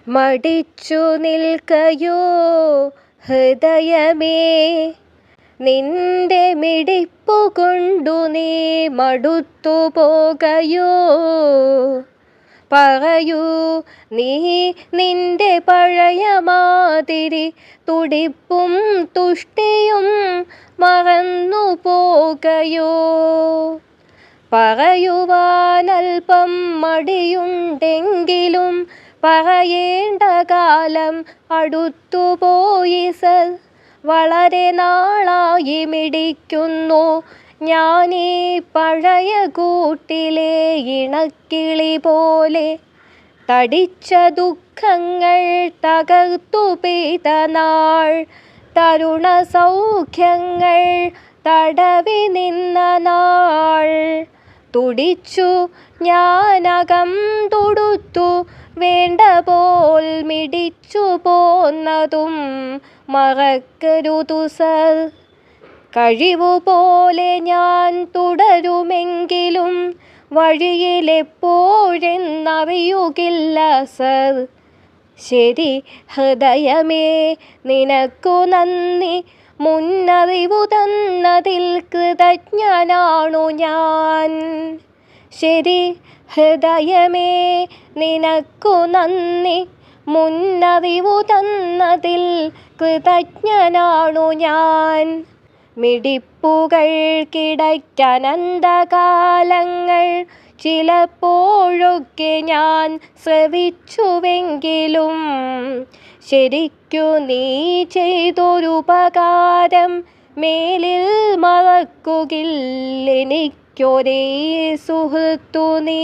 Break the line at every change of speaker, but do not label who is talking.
മടിച്ചു നിൽക്കയോ ഹൃദയമേ, നിന്റെ മിടിപ്പു കൊണ്ടു നീ മടുത്തു പോകയോ? പറയൂ നീ നിന്റെ പഴയ മാതിരി തുടിപ്പും തുഷ്ടിയും മറന്നു പോകയോ? പറയുവാനൽപ്പം മടിയുണ്ടെങ്കിലും പറയേണ്ട കാലം അടുത്തുപോയി സർ. വളരെ നാളായി മിടിക്കുന്നു ഞാനീ പഴയ കൂട്ടിലെ ഇണക്കിളി പോലെ. തടിച്ച ദുഃഖങ്ങൾ തകർത്തു പെയ്ത നാൾ, തരുണ സൗഖ്യങ്ങൾ തടവി നിന്ന നാൾ. തുടിച്ചു ഞാനകം തൊടുത്തു വേണ്ട പോൽ മിടിച്ചു പോന്നതും മറക്കരുതു സർ. കഴിവുപോലെ ഞാൻ തുടരുമെങ്കിലും വഴിയിലെപ്പോഴെന്നറിയുകില്ല സർ. ശരി ഹൃദയമേ, നിനക്കു നന്ദി, മുന്നറിവു തന്നതിൽ കൃതജ്ഞനാണു ഞാൻ. ശരി ഹൃദയമേ, നിനക്കു നന്ദി, മുന്നറിവു തന്നതിൽ കൃതജ്ഞനാണു ഞാൻ. മിടിപ്പുകൾക്കിടയ്ക്കനന്തകാലങ്ങൾ ചിലപ്പോഴൊക്കെ ഞാൻ ശ്രവിച്ചുവെങ്കിലും ശരിക്കു നീ ചെയ്തൊരുപകാരം മേലിൽ മറക്കുകില്ലെനിക്കൊരേ സുഹൃത്തു നീ.